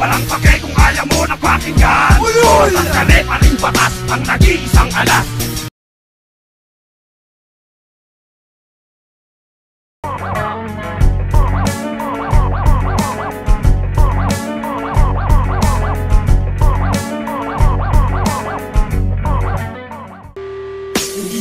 Walang pake kung ayaw mo na pakinggan. Batas kami pa rin batas ang nag-iisang alas.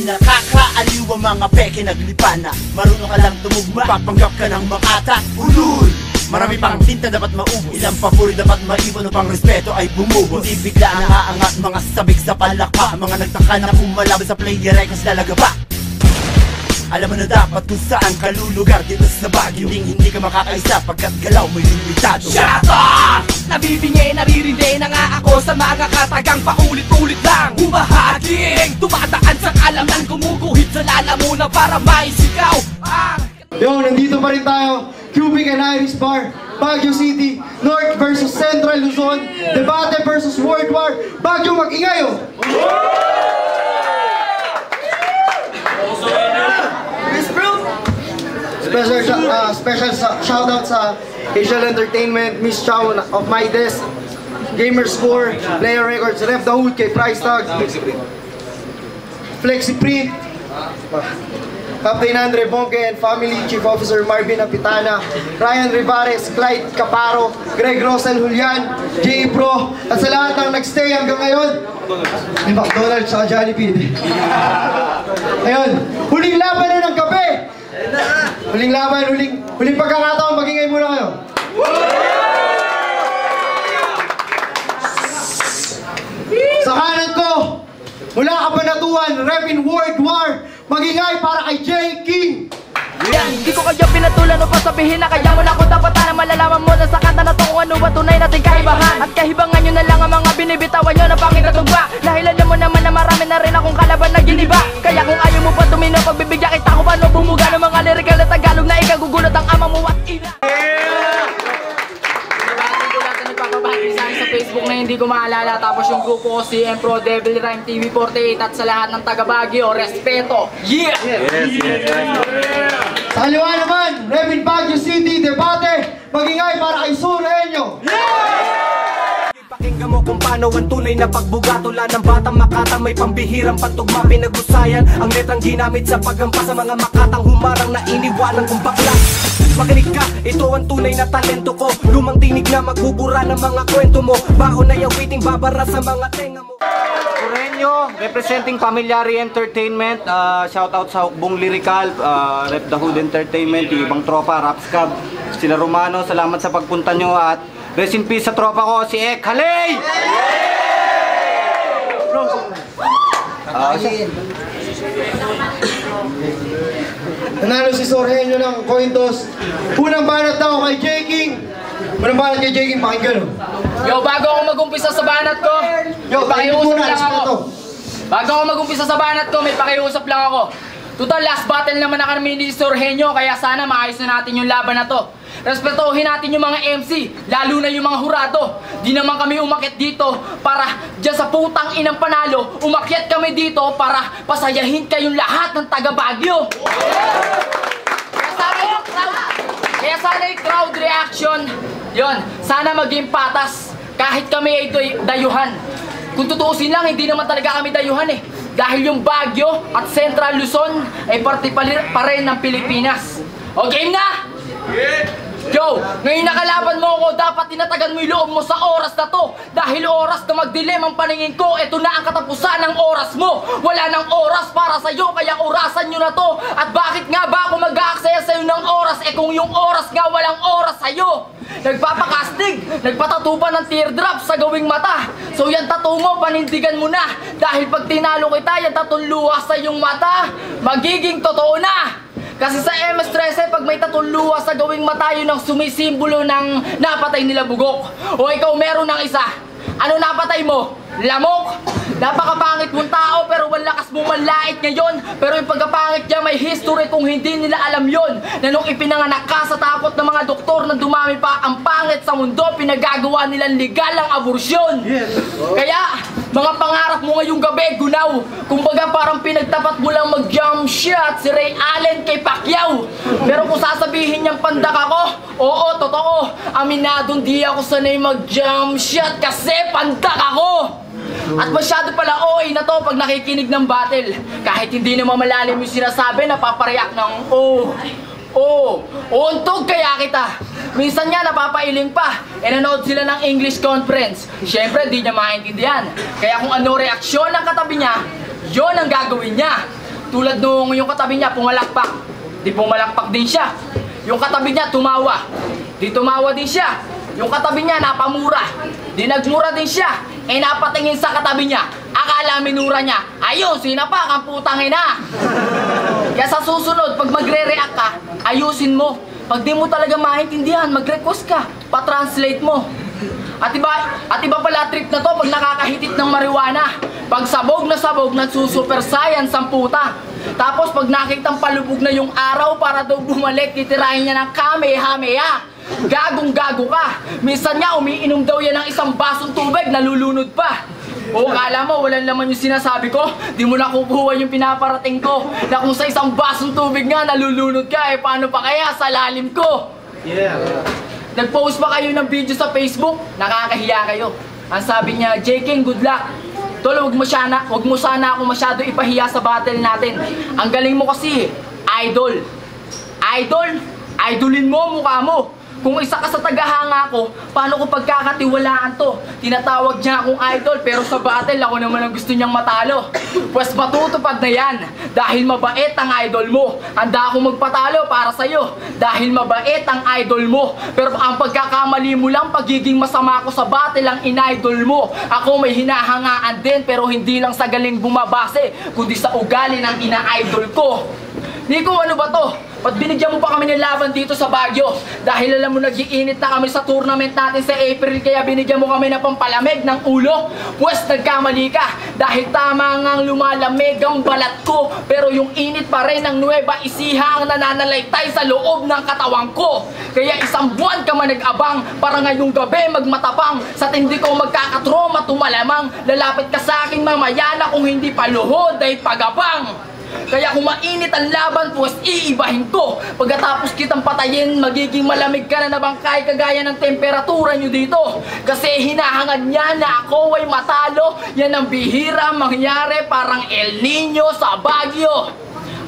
Nakakaaliw ang mga peke naglipan na marunong ka lang tumugma, papanggap ka ng makata. Ulul! Marami pang tinta dapat maubos, ilang papuri dapat maiwan upang respeto ay bumubos. Hindi bigla ang aangat, mga sabik sa palakpa, mga nagtaka na pumalaban sa player ay kas lalaga pa. Alam mo na dapat kung saan ka lulugar dito sa Baguio. Hindi ka makakaisa pagkat galaw mo'y limitado. Shut up! Nabibingi, naririndi na nga ako sa mga katagang paulit-ulit lang humahaging, tumataan sa kalaman, kumuguhit sa lalamunan para maisigaw ang... Yo, nandito pa rin tayo. Cubic and Irish Bar, Baguio City, North versus Central Luzon, Debate versus World War. Baguio, mag-ingay oh! Special shoutout sa Asian Entertainment, Miss Chow of My Desk, Gamerscore, Player Records, Ref The Hood, kay Price Tag, Flexiprint, Captain Andre Bonke and Family, Chief Officer Marvin Apitana, Ryan Rivares, Clyde Caparo, Greg Rosel Julian, J. Pro, at sa lahat ng nagstay hanggang ngayon, McDonald's sa Jollibee. Ayun, huling laban na ng gabi! Huling laban, huling pagkakataon, magingay muna kayo. Sa kanan ko, mula Kabanatuan, Revin World War, magingay para kay J. King. Yan, di ko kayo pinatulan o pasabihin na kaya mo na ako dapat na malalaman mo na sa kanta na to kung ano ba tunay nating kaibahan. At kahibangan nyo na lang ang mga binibitawan nyo na pangit na tugba. Dahil alam mo naman na marami na rin akong kalaban na giniba. Kaya kung ayaw mo pa tumino, pagbibigyan kita ko paano bumuga ng mga lyrical na Tagalog na ikagugulot ang ama mo at ina. Sa Facebook na hindi ko maalala, tapos yung grupo ko si Empro Devil Rhyme TV 48 at sa lahat ng taga Baguio, respeto! Yeah! Sa kaliwa naman, Revin Baguio City, Debate, magingay para kay Sur Henyo. Pakinggan mo kung paano ang tunay na pagbuga. Tula ng batang Makata, may pambihirang pantugma, pinag-usayan ang letrang ginamit sa paggampas sa mga Makatang humarang na iniwanan kong bakla. Makinig ka, ito ang tunay na talento ko. Lumang tinig na magbubura ng mga kwento mo. Baon na yawiting babara sa mga tenga mo. Sureño, representing Familiari Entertainment. Shoutout sa Hukbong Lyrical, Rep The Hood Entertainment, yung ibang tropa, Rapscab, sila Romano, salamat sa pagpunta nyo. At rest in peace sa tropa ko, si Ek Haley! Nanalo si Sur Henyo ng coin toss. Unang banat daw kay J. King. Unang banat kay J. King, pakinggan. Yo, bago ako mag-umpisa sa banat ko, Yo, pakiusap lang respeto. ako. Bago ako mag-umpisa sa banat ko, may pakiusap lang ako. Total, last battle naman na kami ni Sur Henyo, kaya sana maayos na natin yung laban na to. Respetuhin natin yung mga MC, lalo na yung mga hurado. Di naman kami umakyat dito para dyan sa putang inang panalo. Umakyat kami dito para pasayahin kayong lahat ng taga Baguio. Kaya sana yung crowd reaction, yon, sana maging patas. Kahit kami ay dayuhan. Kung tutuusin lang, hindi naman talaga kami dayuhan eh. Dahil yung Baguio at Central Luzon ay parte pa rin ng Pilipinas. O game na! Yo, ngayon nakalaban mo ako, dapat tinatagan mo yung loob mo sa oras na to. Dahil oras na magdilim ang paningin ko, eto na ang katapusan ng oras mo. Wala nang oras para sa'yo, kaya orasan nyo na to. At bakit nga ba ako mag-aaksaya sa'yo ng oras, kung yung oras nga walang oras sa'yo? Nagpapakastig, nagpatatupa ng teardrop sa gawing mata. So yan tattoo mo, panindigan mo na. Dahil pag tinalo kita, yan tattoo luha sa iyong mata, magiging totoo na. Kasi sa MS-13, pag may tatuluwa sa gawing mata, yun ang sumisimbolo ng napatay nila bugok. O ikaw meron ng isa. Ano napatay mo? Lamok? Napakapangit mong tao pero malakas mo manlait ngayon. Pero yung pagkapangit niya may history kung hindi nila alam yon. Na nung ipinanganak ka sa takot ng mga doktor na dumami pa ang pangit sa mundo, pinagagawa nilang legal ang aborsyon. Kaya Mga pangarap mo ngayong gabi, gunaw. Kumbaga parang pinagtapat mo lang mag-jump shot si Ray Allen kay Pacquiao. Pero kung sasabihin niyang pandak ako, oo, totoo. Aminadong di ako sanay mag-jump shot kasi pandak ako. At masyado pala OA na to pag nakikinig ng battle. Kahit hindi naman malalim yung sinasabi, napapareact ng untog kaya kita. Minsan nga napapailing pa. Nanood sila ng English conference. Siyempre di niya maintindihan. Kaya kung ano reaksyon ng katabi niya, yon ang gagawin niya. Tulad nung yung katabi niya pumalakpak, di pumalakpak din siya. Yung katabi niya tumawa, di tumawa din siya. Yung katabi niya napamura, di nagmura din siya. Napatingin sa katabi niya, akala minura niya, ayun, sinapak ang putang ina. Kaya sa susunod, pag magre-react ka, ayusin mo. Pag di mo talaga maintindihan, mag-request ka, pa-translate mo. At iba pala trip na to pag nakakahitit ng marijuana. Pag sabog na sabog, nagsusuper science ang puta. Tapos pag nakitang palubog na yung araw para daw bumalik, titirahin niya ng kamehameha. Gagong-gago ka. Minsan nga umiinom daw yan ng isang basong tubig, nalulunod pa. O kala mo walang laman yung sinasabi ko? Di mo nakukuha yung pinaparating ko. Na kung sa isang basong tubig nga nalulunod ka, paano pa kaya sa lalim ko? Yeah. Nag-post pa kayo ng video sa Facebook, nakakahiya kayo. Ang sabi niya, JK, good luck. Tol, wag mo sana ako masyado ipahiya sa battle natin. Ang galing mo kasi, idol. Idolin mo mukha mo. Kung isa ka sa tagahanga ko, paano ko pagkakatiwalaan to? Tinatawag niya akong idol, pero sa battle ako naman ang gusto niyang matalo. Pues matutupad na yan, dahil mabait ang idol mo. Handa akong magpatalo para sa'yo, dahil mabait ang idol mo. Pero ang pagkakamali mo lang, pagiging masama ko sa battle ang in-idol mo. Ako may hinahangaan din, pero hindi lang sa galing bumabase, kundi sa ugali ng ina-idol ko. Nico, ano ba to? Ba't binigyan mo pa kami ng laban dito sa Baguio? Dahil alam mo nag-iinit na kami sa tournament natin sa April, kaya binigyan mo kami ng pampalamig ng ulo? Pues nagkamali ka, dahil tama ngang lumalamig ang balat ko, pero yung init pa rin ng Nueva Ecija ang nananalaytay sa loob ng katawan ko. Kaya isang buwan ka man nag-abang, para ngayong gabi magmatapang. Sa tindi ko magkakatroma tumalamang, lalapit ka sa akin mamaya na kung hindi pa luhod ay pagabang. Kaya kung mainit ang laban, pues iibahin ko. Pagkatapos kitang patayin, magiging malamig ka na nabangkay kagaya ng temperatura nyo dito. Kasi hinahangad niya na ako ay matalo. Yan ang bihira mangyari, parang El Nino sa Baguio.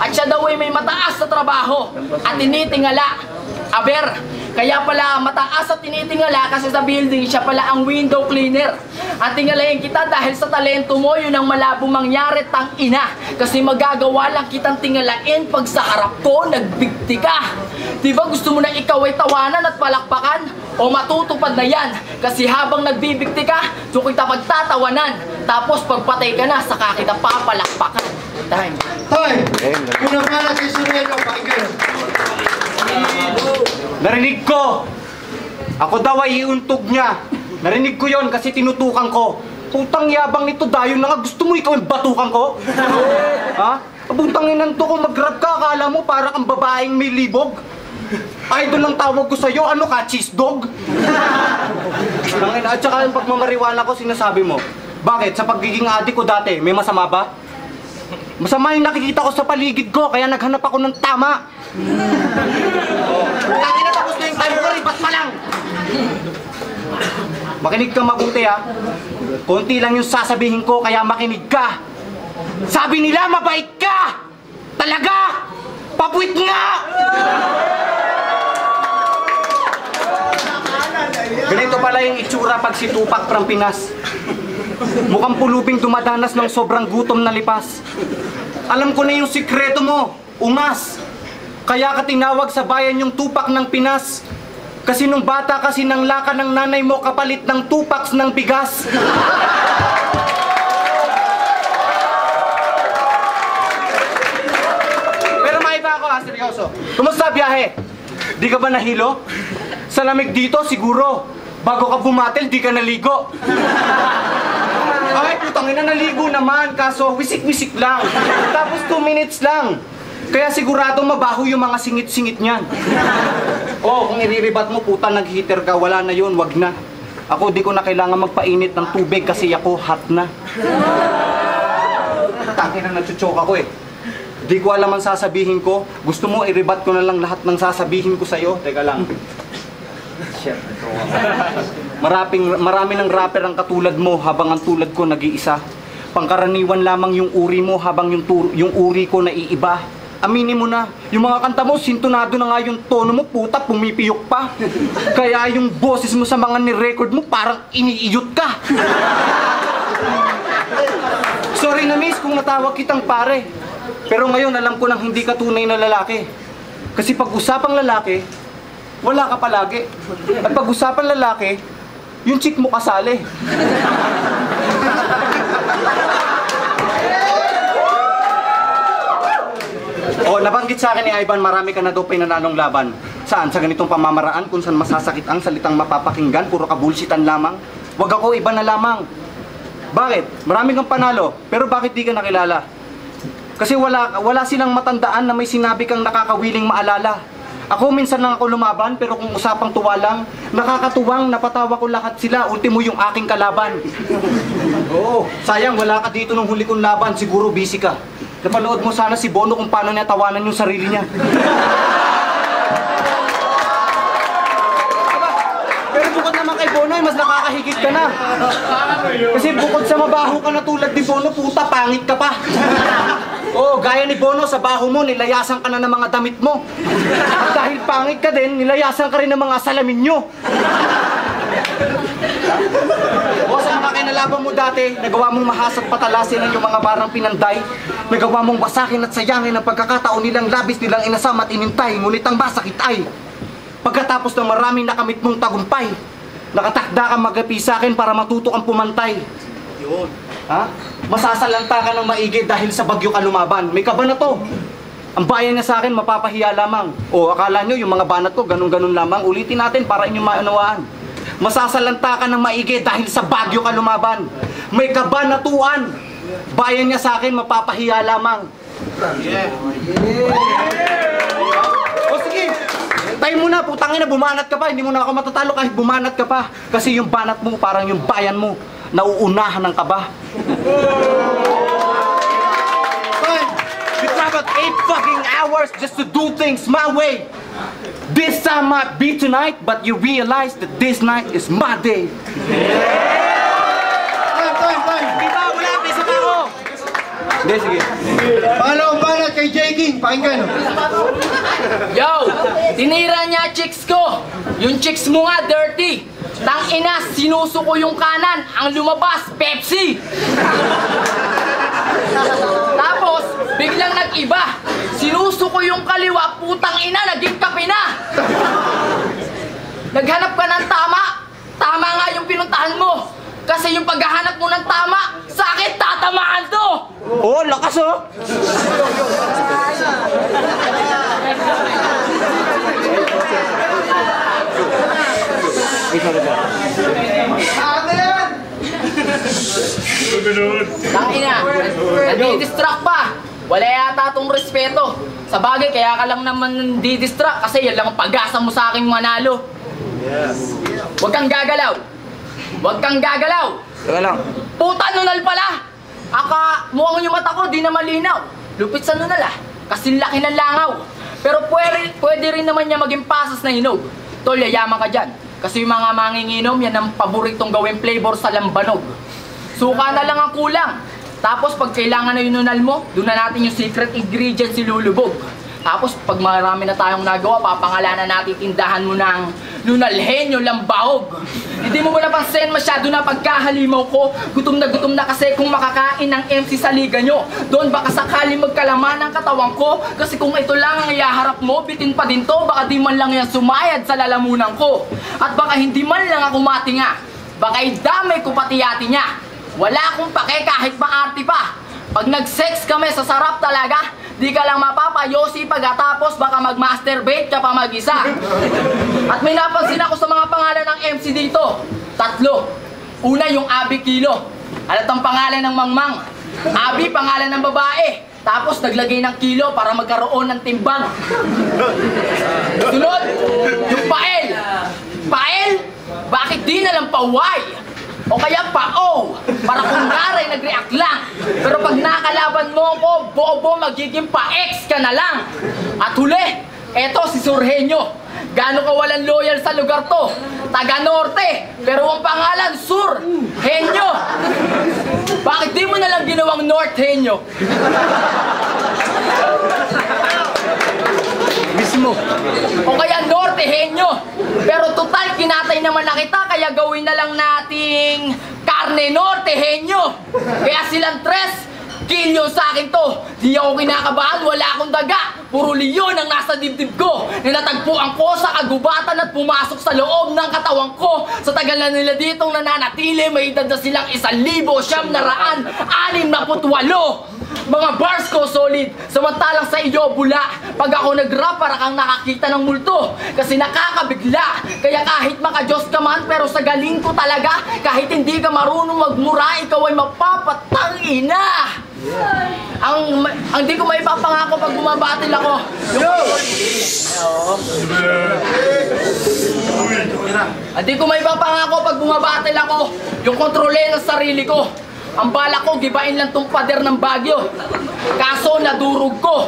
At siya daw ay may mataas sa trabaho at tinitingala. Aber, kaya pala mataas at tinitingala kasi sa building siya pala ang window cleaner. At tingalayin kita dahil sa talento mo, yun ang malabong mangyari, tang ina. Kasi magagawa lang kitang tingalain pag sa harap ko nagbigti ka. Diba gusto mo na ikaw ay tawanan at palakpakan? O matutupad na yan, kasi habang nagbibigti ka, doon kita pagtatawanan. Tapos pagpatay ka na, saka kita papalakpakan. Time. Una pala si Sureno, pakinggan. Narinig ko! Ako daw ay iuntog niya. Narinig ko yon kasi tinutukan ko. Putang yabang nito, dayon na nga. Gusto mo ikaw yung batukan ko? Ha? Putang inan to, kung mag-grab ka, akala mo para kang babaeng may libog? Idol ang tawag ko sa'yo, ano ka, cheese dog? At saka yung pagmamariwala ko, sinasabi mo. Bakit? Sa pagiging adik ko dati, may masama ba? Masama yung nakikita ko sa paligid ko, kaya naghanap ako ng tama. Kaya natapos na yung time ko, ribat pa lang. Makinig ka mabuti ha. Konti lang yung sasabihin ko, kaya makinig ka. Sabi nila mabait ka! Talaga! Papuit nga! Ganito pala yung itsura pag si Tupac from Pinas. Mukhang pulubing dumadanas ng sobrang gutom na lipas. Alam ko na yung sikreto mo, ungas. Kaya ka tinawag sa bayan yung Tupac ng Pinas. Kasi nung bata kasi ng laka ng nanay mo kapalit ng Tupacs ng bigas. Pero maiba ako ha, seryoso. Kumusta biyahe? Di ka ba nahilo? Sa lamig dito siguro. Bago ka bumatel, di ka naligo. Ay, putang ina, naligo naman. Kaso, wisik-wisik lang. Tapos 2 minutes lang. Kaya sigurado mabaho yung mga singit-singit niyan. Oh, kung iriribat mo, puta, nag-heater ka, wala na yun, wag na. Ako di ko na kailangan magpainit ng tubig kasi ako hot na. Taki na nagchuchok ako eh. Di ko alam ang sasabihin ko. Gusto mo i-rebat ko na lang lahat ng sasabihin ko sa'yo? Teka lang. Shit, marami ng rapper ang katulad mo habang ang tulad ko nag-iisa. Pangkaraniwan lamang yung uri mo habang yung uri ko naiiba. Aminin mo na, yung mga kanta mo, sintonado na nga yung tono mo, puta, pumipiyok pa. Kaya yung boses mo sa mga ni-record mo, parang iniiyot ka. Sorry na miss kung natawag kitang pare. Pero ngayon alam ko nang hindi ka tunay na lalaki. Kasi pag usapang lalaki, wala ka palagi. At pag usapang lalaki, yung chick mo kasali. O, nabanggit sa akin ni Ivan, marami ka na daw pinananong laban. Saan? Sa ganitong pamamaraan kung saan masasakit ang salitang mapapakinggan, puro kabulsitan lamang? Wag ako, iba na lamang. Bakit? Marami kang panalo, pero bakit di ka nakilala? Kasi wala silang matandaan na may sinabi kang nakakawiling maalala. Ako minsan lang ako lumaban, pero kung usapang tuwa lang, nakakatuwang napatawa ko lahat sila, ultimo yung aking kalaban. Oo, sayang wala ka dito nung huli kong laban, siguro busy ka. Napanood mo sana si Bono kung paano niya tawanan yung sarili niya. Pero bukod naman kay Bono, mas nakakahigit ka na. Kasi bukod sa mabaho ka na tulad ni Bono, puta, pangit ka pa. Oo, gaya ni Bono, sa baho mo, nilayasan ka na ng mga damit mo. At dahil pangit ka din, nilayasan ka rin ng mga salamin nyo. O sa mga kinalaban mo dati, nagawa mong mahasat patalasin ang yung mga barang pinanday. Nagawa mong wasakin at sayangin ang pagkakataon nilang labis nilang inasam at inintay. Ngunit ang masakit ay, pagkatapos ng maraming nakamit mong tagumpay, nakatakda kang magapi sa akin para matuto kang pumantay. Yun. Ha? Masasalanta ka ng maigi dahil sa bagyo ka lumaban. May kaba na to. Ang bayan niya sa akin, mapapahiya lamang. O akala nyo, yung mga banat ko, ganun-ganun lamang. Ulitin natin para inyong maunawaan. Masasalanta ka ng maigi dahil sa bagyo ka lumaban. May kabanatuan. Bayan niya sa akin, mapapahiya lamang. Yeah. O sige, tayo muna, putangin na, bumanat ka pa. Hindi mo na ako matatalo kahit bumanat ka pa. Kasi yung banat mo, parang yung bayan mo, nauunahan ng kaba. We traveled 8 fucking hours just to do things my way. This time might be tonight, but you realize that this night is my day. Time. Diba, wala, pisa pa ako. Hindi, sige. Pangalawang banat kay J. King, pakinggan. Yo! Tinira niya chicks ko! Yung chicks mo nga, dirty! Tangina, sinusuko yung kanan, ang lumabas, Pepsi! Tapos, biglang nag-iba. Sinusuko yung kaliwa, putang ina, naging kape na! Naghanap ka ng tama. Tama nga yung pinuntahan mo. Kasi yung paghahanap mo ng tama, sa akin tatamaan to! Oh, lakas oh! Tangina, nadi-distract pa. Wala yata tong respeto. Sa bagay, kaya ka lang naman nadi-distract kasi yan lang ang pag-asa mo sa aking manalo. Yes. Huwag kang gagalaw. Huwag kang gagalaw. Teka lang. Puta, nunal pala. Mukhang yung mata ko, di na malinaw. Lupit sa nunal ah. Kasi laki ng langaw. Pero pwede rin naman niya maging pasas na hinog. Tol, yayaman ka dyan. Kasi yung mga manginginom, yan ang paboritong gawing flavor sa lambanog. Suka na lang ang kulang. Tapos pag kailangan na yung nunal mo, doon na natin yung secret ingredients ilulubog. Tapos pag marami na tayong nagawa, papangalanan natin tindahan mo ng Nunalhenyo Lambahog. Hindi mo napansin masyado na pagkahalimaw ko. Gutom na kasi kung makakain ng MC sa liga nyo. Doon baka sakali magkalaman ang katawan ko. Kasi kung ito lang ang iyaharap mo, bitin pa din to. Baka di man lang yan sumayad sa lalamunan ko. At baka hindi man lang ako matinga. Baka idamay ko pati yati niya. Wala akong pake kahit maarte pa. Pag nag-sex kami sa sarap talaga, di ka lang mapapayosi pagkatapos baka mag-masturbate ka pa mag-isa. At may napansin ako sa mga pangalan ng MC dito. 3. Una yung Abi Kilo. Ano ang pangalan ng Mangmang? Abi, pangalan ng babae. Tapos naglagay ng kilo para magkaroon ng timbang. Sunod, yung Pael. Pael? Bakit di na lang pa Y o kaya pa O para kunwari nag-react lang. Pero pag nakalaban mo ko, bobo, magiging pa X ka na lang. At huli, eto si Surhenyo. Gaano ka walang loyal sa lugar to? Taga Norte, pero ang pangalan Sur Henyo. Bakit di mo na lang ginawang North Henyo? Mismo. O kaya Norte Henyo. Pero total, kinatay naman na kita, kaya gawin na lang nating Karne Norte Henyo. Kaya silang tres, kill yun sa akin to. Di ako kinakabahan, wala akong daga. Puro leon ang nasa dibdib ko. Ninatagpuan ko sa kagubatan at pumasok sa loob ng katawan ko. Sa tagal na nila ditong nananatili, may edad na silang 1,968. Mga bars ko solid, samantalang sa iyo bula. Pag ako nag-rap, para kang nakakita ng multo. Kasi nakakabigla, kaya kahit maka-Diyos ka man, pero sa galing ko talaga, kahit hindi ka marunong magmura, ikaw ay mapapatangina. Ang di ko may papangako pag bumabatil ako. Hindi ko may papangako pag bumabatil ako. Yung kontrole ng sarili ko. Ang bala ko, gibain lang tong pader ng Baguio. Kaso nadurog ko.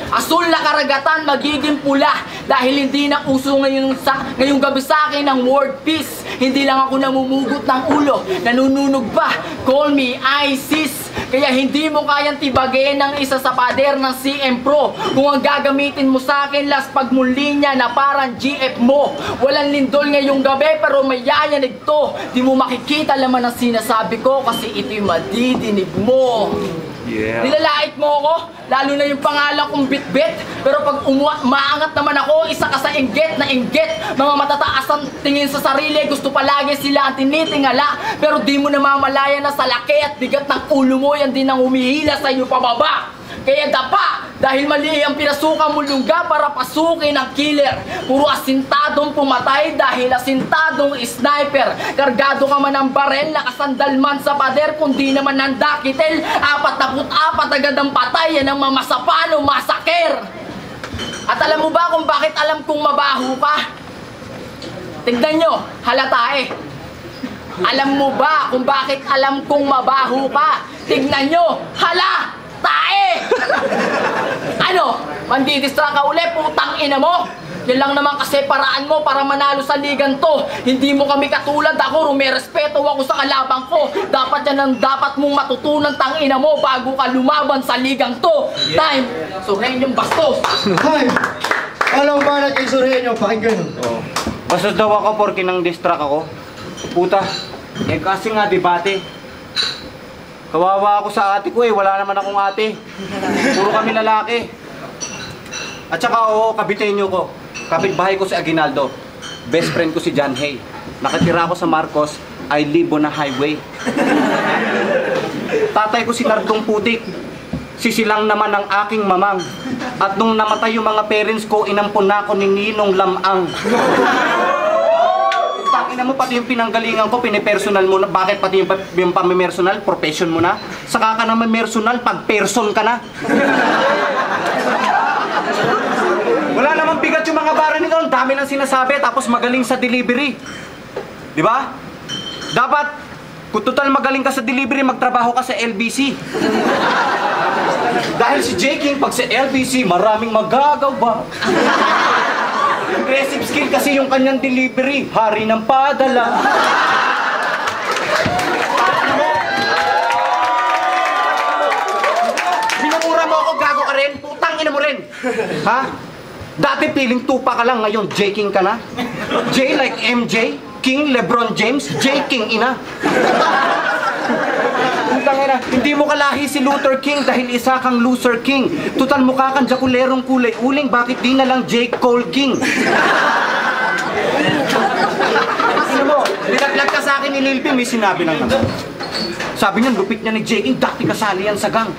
Asul na karagatan, magiging pula. Dahil hindi na uso ngayong gabi sa akin ang world peace. Hindi lang ako namumugot ng ulo, nanununog pa. Call me ISIS. Kaya hindi mo kayang tibagin ng isa sa pader ng CM Pro. Kung ang gagamitin mo sa akin, last pagmuli niya na parang GF mo. Walang lindol ngayong gabi pero may yayanig to. Di mo makikita laman ang sinasabi ko kasi ito'y madidinig mo. Yeah. Nilalait mo ako, lalo na yung pangalan kong Bitbit. Pero pag maangat naman ako, isa ka sa inggit na inggit. Mga matataas ang tingin sa sarili, gusto palagi sila ang tinitingala. Pero di mo namamalaya na sa laki at bigat ng ulo mo, yan din ang humihila sa iyo pababa. Kaya dapa, dahil mali ang pinasukan mo lungga para pasukin ang killer. Puro asintadong pumatay dahil asintadong sniper. Kargado ka man ng barel, nakasandal man sa pader, kundi naman ng dakitel. 44 agad ang patay, yan ang mamasapano, masaker. At alam mo ba kung bakit alam kong mabaho ka? Tignan nyo, halata eh. Alam mo ba kung bakit alam kong mabaho ka? Tignan nyo, hala! Tae! Ano? Mandidistract ka uli, putang ina mo! Yan lang naman kasi paraan mo para manalo sa ligan to. Hindi mo kami katulad ako, rumerespeto ako sa kalabang ko. Dapat yan ang dapat mong matutunan, tang ina mo, bago ka lumaban sa ligang to. Time! Surhenyong bastos! Time! Alam ba natin Surhenyo? Pakinggan. Oh. Basta daw ako porke nang distract ako. Puta, eh kasi nga debate. Kawawa ako sa ate ko eh, wala naman akong ate. Puro kami lalaki. At saka oo, kabitenyo ko. Kapitbahay ko si Aguinaldo. Best friend ko si John Hay. Nakatira ako sa Marcos, I live on a highway. Tatay ko si Nardong Putik. Sisilang naman ang aking mamang. At nung namatay yung mga parents ko, inampun na ako ni Ninong Lamang. Tangina mo, pati yung pinanggalingan ko, pinipersonal mo na. Bakit pati yung pamimersonal, profession mo na? Saka ka naman mersonal, pag person ka na. Wala namang bigat yung mga bara nito, ang dami nang sinasabi, tapos magaling sa delivery. Di ba? Dapat, kung total magaling ka sa delivery, magtrabaho ka sa LBC. Dahil si J. King, pag sa LBC, maraming magagawa. Aggressive skill kasi yung kanyang delivery. Hari ng padala. Binamura mo ako, gago ka rin. Putang ina mo rin. Ha? Dati piling tupa ka lang, ngayon J. King ka na. J like MJ, King LeBron James, J. King ina. Hindi mo kalahi si Luther King dahil isa kang loser king. Tutal mukha kang jakulerong kulay uling, bakit di na lang Jake Cole King? Ano mo, nilaglag ka sa akin ni Lil P, may sinabi lang naman. Sabi niya, lupit niya ni Jake King, dati kasali yan sa gang.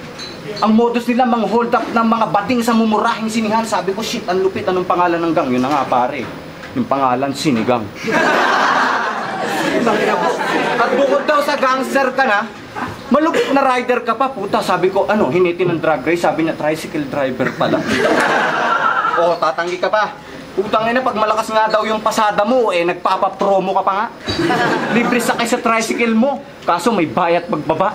Ang modus nila, mga hold up ng mga bading sa mumurahing sinihan. Sabi ko, shit, ang lupit, anong pangalan ng gang? Yun na nga pare, yung pangalan, Sinigang. At bukod daw sa gangster ka na, malupit na rider ka pa, puta. Sabi ko, ano, hiniti ng drag race? Sabi niya, tricycle driver pala. O, tatanggi ka pa. Utang ina, pag malakas nga daw yung pasada mo, nagpapapromo ka pa nga. Libre sakay sa tricycle mo, kaso may bayat pagbaba.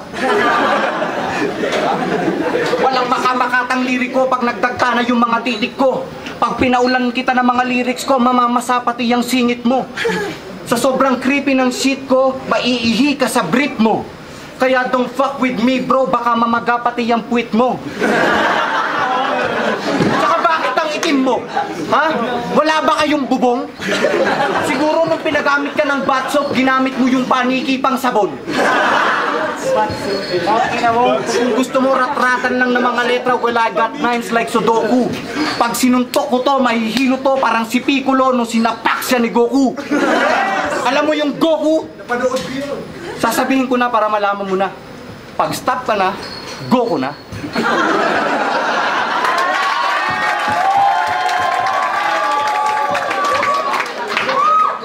Walang makamakatang liriko pag nagdagta na yung mga titik ko. Pag pinaulan kita ng mga lyrics ko, mamamasa pati yung singit mo. Sa sobrang creepy ng shit ko, maiihi ka sa brief mo. Kaya don't fuck with me bro, baka mamaga pati yung puwit mo. Tsaka bakit ang itim mo? Ha? Wala ba kayong bubong? Siguro nung pinagamit ka ng bath soap, ginamit mo yung paniki pang sabon. Kung gusto mo rat-ratan lang ng mga letra, well I got nines like Sudoku. Pag sinuntok ko to, mahihilo to parang si Piccolo nung sinapak siya ni Goku. Alam mo yung Goku? Sasabihin ko na para malaman mo na. Pag stop ka na, Goku na.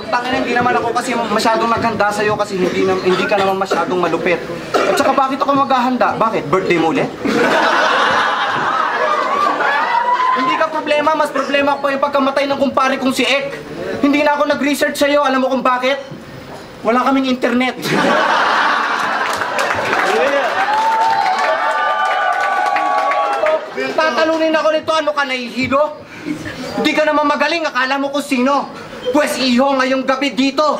Tangina, hindi naman ako kasi masyadong naghanda sa'yo kasi hindi ka naman masyadong malupit. At saka bakit ako maghahanda? Bakit? Birthday mo ulit? Hindi ka problema, mas problema ko pa yung pagkamatay ng kumpare kong si Ek. Hindi na ako nag-research sa'yo, alam mo kung bakit? Wala kaming internet. Tatalunin ako nito, ano ka nahihilo? Hindi ka naman magaling, akala mo kung sino. Pues iho, ngayong gabi dito,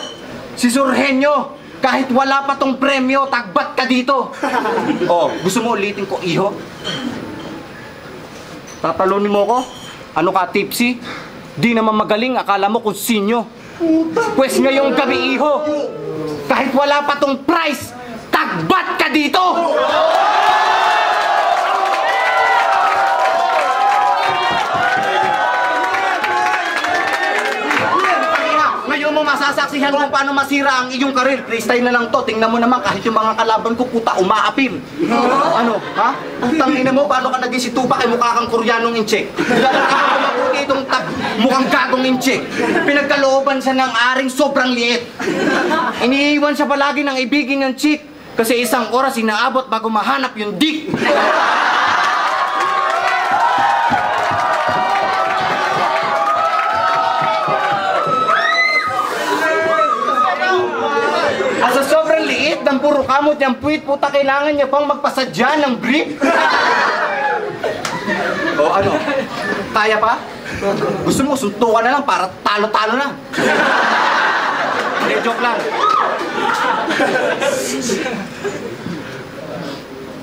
si Surhenyo, kahit wala pa tong premyo, tagbat ka dito. Oh, gusto mo ulitin ko, iho? Tatalunin mo ko? Ano ka, tipsy? Di naman magaling, akala mo kung sino. Pues ngayong gabi, iho, kahit wala pa tong price, tagbat ka dito! Masasaksihan kung paano masira ang iyong karir. Freestyle na lang to. Tingnan mo naman kahit yung mga kalaban ko puta umaapil. Ano? Ha? Tangina mo, paano ka naging si Tupac ay mukha kang Koreanong incheck? Dahil ka kumaputi itong mukhang gagong incheck. Pinagkalooban siya ng aring sobrang liit. Iniiwan siya palagi ng ibigin ng chick. Kasi isang oras inaabot bago mahanap yung dick. Asa sobrang liit ng puro kamot yung puwit, puta kailangan niya pang magpasadya ng brief. O ano? Kaya pa? Gusto mo, suntukan na lang para talo-talo na. Hindi, joke lang.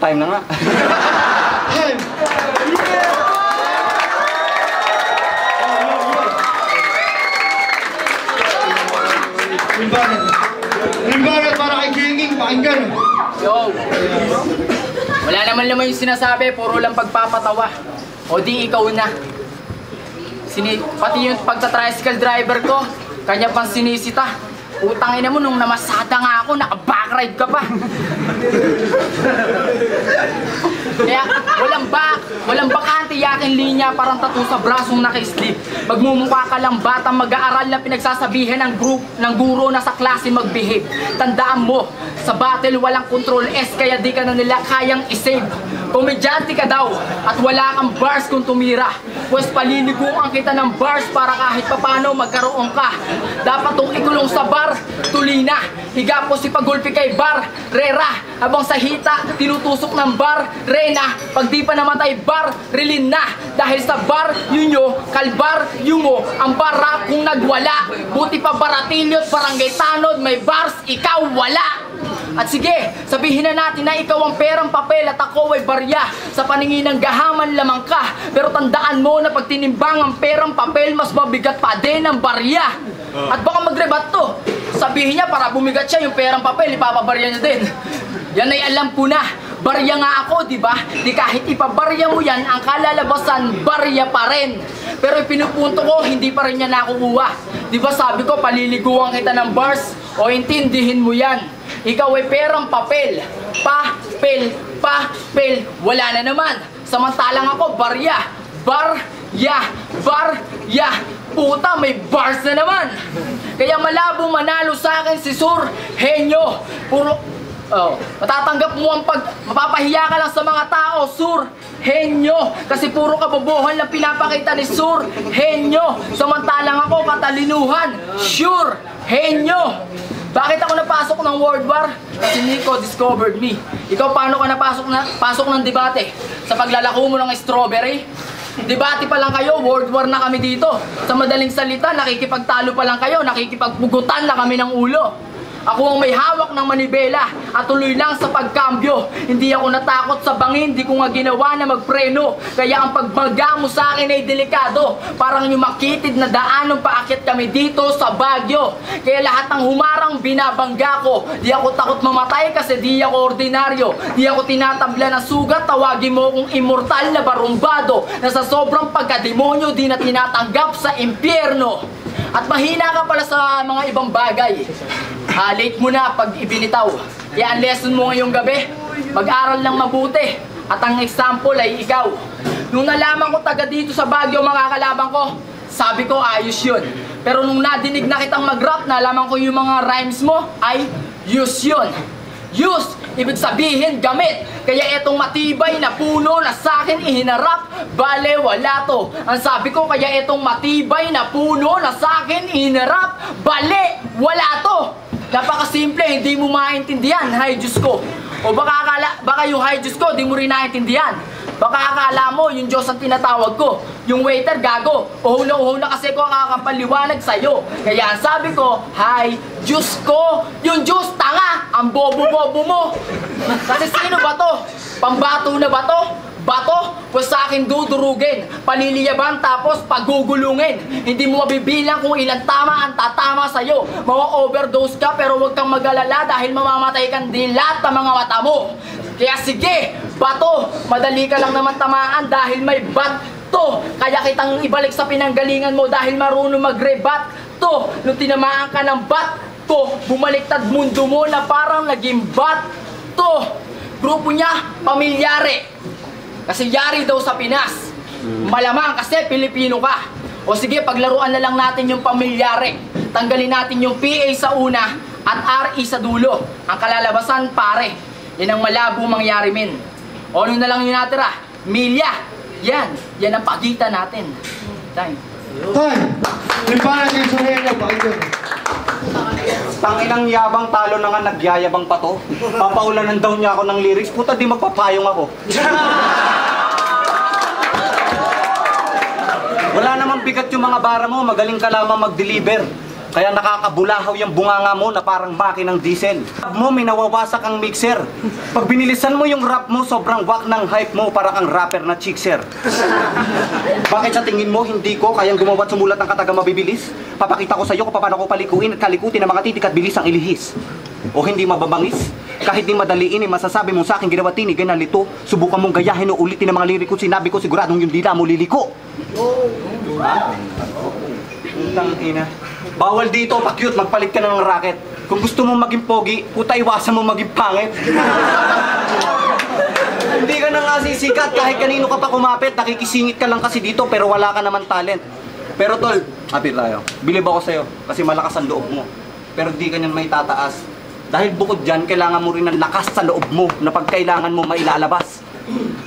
Time na nga. Rimbaran para kay Kinging, pakinggan. Yo! Wala naman yung sinasabi, puro lang pagpapatawa. O di ikaw na. Pati yung pagta-tricycle driver ko, kanya pang sinisita. Utangin mo, nung namasada nga ako, naka-backride ka pa. Kaya walang bakante yakin linya parang tattoo sa brasong naka-sleep. Magmumukha ka lang batang mag-aaral na pinagsasabihan ng guro na sa klase mag-behave. Tandaan mo, sa battle walang control S kaya di ka na nila kayang isave. Komedyante ka daw at wala kang bars kung tumira. Pues paliliguan kita ng bars para kahit papano magkaroon ka. Dapat tong ikulong sa bar, tulina. Higa po si pagulpi kay bar, rera. Habang sa hita, tinutusok ng bar, rena. Pag di pa namatay bar, rilin na. Dahil sa bar, yun nyo, kalbar, yun mo. Ang bara kung nagwala. Buti pa Baratilyo't barangay tanod, may bars, ikaw wala. At sige, sabihin na natin na ikaw ang perang papel at ako ay barya. Sa paningin ng gahaman lamang ka. Pero tandaan mo na pag tinimbang ang perang papel, mas mabigat pa din ang barya. At baka magrebat to. Sabihin niya para bumigat siya yung perang papel, ipapabarya niya din. Yan ay alam ko na. Barya nga ako, di ba? Di kahit ipabarya mo yan, ang kalalabasan, barya pa rin. Pero pinupunto ko, hindi pa rin niya nakukuha. Di ba sabi ko, paliliguan kita ng bars? O intindihin mo yan. Ikaw ay perang papel. Papel, wala na naman. Samantalang ako, barya. Barya. Puta, may bars na naman. Kaya malabo manalo sa akin si Sur Henyo. Oh, matatanggap mo ang mapapahiya ka lang sa mga tao, Sur Henyo. Kasi puro kabobohan lang pinapakita ni Sur Henyo. Samantalang ako katalinuhan, Sure Henyo. Bakit ako napasok ng World War? Kasi Nico discovered me. Ikaw paano ka pasok ng debate? Sa paglalako mo ng strawberry? Debate pa lang kayo, World War na kami dito. Sa madaling salita, nakikipagtalo pa lang kayo, nakikipagpugutan na kami ng ulo. Ako ang may hawak ng manibela at tuloy lang sa pagkambyo. Hindi ako natakot sa bangin, hindi ko nga ginawa na magpreno. Kaya ang pagbaga mo sa akin ay delikado. Parang yung makitid na daan nung paakyat kami dito sa Baguio. Kaya lahat ng humarang binabangga ko. Di ako takot mamatay kasi di ako ordinaryo. Di ako tinatabla ng sugat, tawagin mo kong immortal na barumbado. Na sa sobrang pagkademonyo di na tinatanggap sa impyerno. At mahina ka pala sa mga ibang bagay. Late mo na pag ibinitaw. Kaya ang lesson mo ngayong gabi, mag-aral lang mabuti. At ang example ay ikaw. Nung nalaman ko taga dito sa Baguio mga kalabang ko, sabi ko ayos yun. Pero nung nadinig na kitang mag-rap, nalaman ko yung mga rhymes mo ay use yun. Use, ibig sabihin gamit. Kaya etong matibay na puno na sa'kin ihinarap, bale wala to. Ang sabi ko, kaya etong matibay na puno na sa'kin ihinarap, bale wala to. Napakasimple, hindi mo maintindihan, hay Diyos ko. O baka yung hay Diyos ko, di mo rin naintindihan. Baka akala mo, yung Diyos ang tinatawag ko. Yung waiter, gago. Uho na kasi ko kakapaliwanag sa'yo. Kaya ang sabi ko, hay Diyos ko. Yung Diyos, tanga. Ang bobo-bobo mo. Kasi sino ba to? Pambato na ba to? Bato, pues sa akin dudurugin, paliliyaban tapos pagugulungin. Hindi mo mabibilang kung ilang tama ang tatama sa'yo. Mga-overdose ka pero huwag kang mag-alala dahil mamamatay kang dilat ng mga mata mo. Kaya sige, bato, madali ka lang naman tamaan dahil may bato. Kaya kitang ibalik sa pinanggalingan mo dahil marunong mag-rebat to. Nung tinamaan ka ng bato, bumaliktad mundo mo na parang naging bato. Grupo niya, Pamilyare. Kasi yari daw sa Pinas. Malamang kasi Pilipino ka. O sige, paglaruan na lang natin yung Pamilyare. Tanggalin natin yung PA sa una at RE sa dulo. Ang kalalabasan, pare. Yan ang malabo mangyari, men. O ano na lang yung natira? Milya. Yan ang pagitan natin. Time. Yung parang yung Suhenyo, pakinggan. Tanginang yabang, talo na nga, nagyayabang pa to. Papaulanan daw niya ako ng lyrics, puta di magpapayong ako. Wala namang bigat yung mga bara mo, magaling ka lamang mag-deliver. Kaya nakakabulahaw yung bunganga mo na parang makinang diesel. Mo, may nawawasak ang mixer. Pag binilisan mo yung rap mo, sobrang wak ng hype mo para kang rapper na chickser. Bakit sa tingin mo, hindi ko kayang gumawa at sumulat ng katagang mabibilis? Papakita ko sa iyo kung paano ko palikuin at kalikutin ang mga titik at bilis ang ilihis. O hindi mababangis? Kahit di madaliin, masasabi mo sa akin ginawa tinig ay nalito. Subukan mong gayahin o ulitin ang mga liriko. Sinabi ko siguradong yung dila mo liliko. Ha? Utang ina. Bawal dito, pa-cute, magpalit ka na ng racket. Kung gusto mo maging pogi, puta iwasan mo maging pangit. Hindi ka na nga sisikat, kahit kanino ka pa kumapit, nakikisingit ka lang kasi dito pero wala ka naman talent. Pero tol, hapit tayo. Bilib ako sa'yo kasi malakas ang loob mo. Pero di ka niyan may tataas. Dahil bukod dyan, kailangan mo rin ng lakas sa loob mo na pag kailangan mo mailalabas.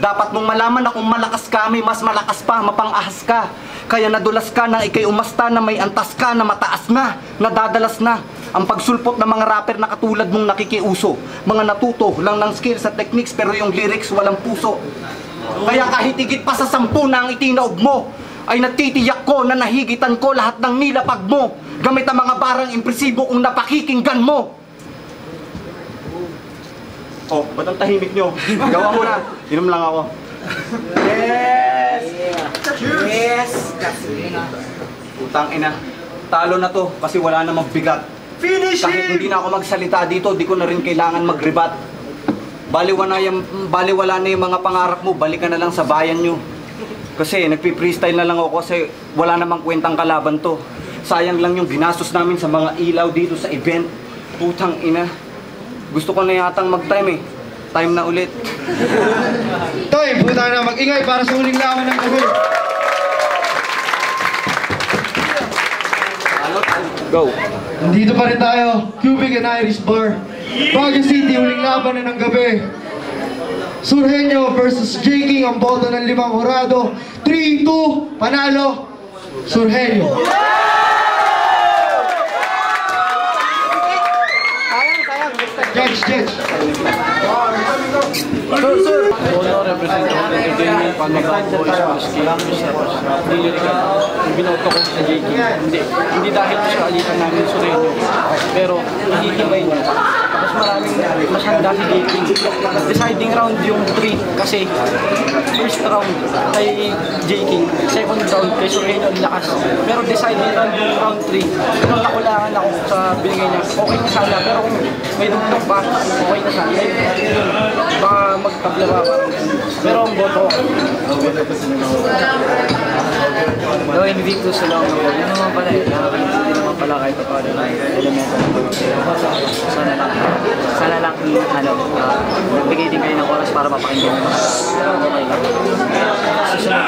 Dapat mong malaman na kung malakas ka, may mas malakas pa, mapang-ahas ka. Kaya nadulas ka na ikay umasta na may antas ka na mataas na, nadadalas na. Ang pagsulpot ng mga rapper na katulad mong nakikiuso. Mga natuto lang ng skills at techniques pero yung lyrics walang puso. Kaya kahit higit pa sa 10 na ang itinaob mo, ay natitiyak ko na nahigitan ko lahat ng nilapag mo. Gamit ang mga barang impresibo kung napakikinggan mo. Oh, ba't ang tahimik nyo? Gawa mo na. Inom lang ako. Yes! Yes! Utang ina. Talo na to kasi wala namang bigat. Finish Kahit hindi na ako magsalita dito, di ko na rin kailangan mag-rebat. Baliwala na yung mga pangarap mo, balik ka na lang sa bayan nyo. Kasi nagpi-freestyle na lang ako kasi wala namang kwentang kalaban to. Sayang lang yung ginastos namin sa mga ilaw dito sa event. Putang ina. Gusto ko na yatang mag-time eh. Time na ulit. Toy, puta na, mag-ingay para sa huling lawan ng gabi. Go. Nandito pa rin tayo, Cubic and Irish Bar. Baguio City, huling laban na ng gabi. Surhenyo versus J. King, ang boto ng 5 hurado. 3-2, panalo, Surhenyo. Judge. Bono represent ako ng entertainment, Panagang Boys, Whiskey, Lyrical. Binoto ko sa JK. Hindi dahil sa alitan namin Sureño, pero ihihimay niya. Tapos mas handa si JK. Deciding round yung 3 kasi first round kay JK, second round kay Sureño ang lakas. Pero deciding round yung round 3, kung nakulangan ako sa binigay niya, okay na sana. Pero kung may dugtong pa, okay na sana. Baka magtabla ba parang pero ang boto no invictus lang ako. Yun naman pala eh. Nakakalimutan naman pala kahit pa paano na elemento ng pagkakita. Sana lang nagbigay din kayo ng oras para mapakinggan mo. Okay lang. Susunod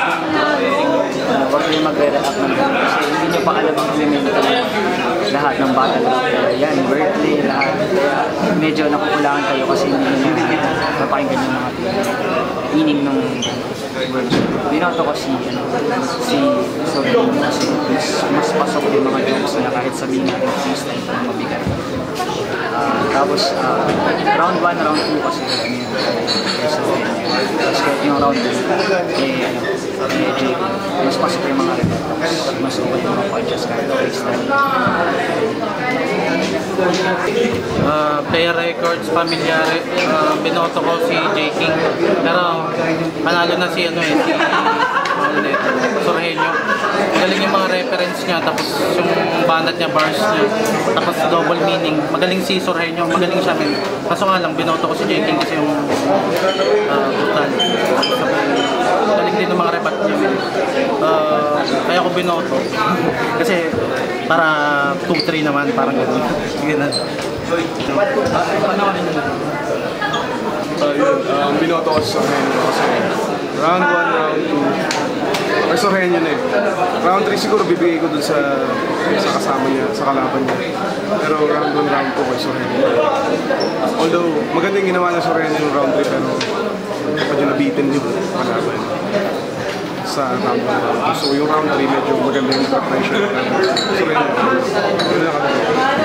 huwag kayo magre-react ng ganun kasi hindi nyo pa alam ang elemento talaga. Lahat ng battle rap. Yan, birthday, lahat. Medyo nakukulangan kayo kasi hindi nyo mapakinggan yung mga meaning ng words. Binoto ko si Sobrino kasi mas pasok yung mga jokes na kahit sabihin natin freestyle na mabigat. Tapos round 1, round 2 kasi tapos kahit yung round 2 mas pasok yung mga reporters, mas okay yung mga punches kahit freestyle. Player records, pamilyari, binoto ko si J. King, pero panalo na si Surhenyo. Magaling yung mga reference niya, tapos yung banat niya, bars niya, tapos double meaning. Magaling si Surhenyo, magaling siya. Kaso nga lang, binoto ko si J. King kasi yung total. Magaling din yung mga repat niya. Kaya ko binoto. Kasi para 2-3 naman, parang gano'n. Sige na. Binoto ko sa Surhenyo kasi round 1, round 2 or Surhenyo na eh. Round 3 siguro bibigay ko dun sa kasama niya, sa kalaban niya. Pero round 1, round 2 kay Surhenyo. Although maganda yung ginawa niya Surhenyo yung round 3 pero medyo nabitin yung kalaban sa round 1. So yung round 3 medyo maganda yung preparation. Surhenyo. Yun lang kami.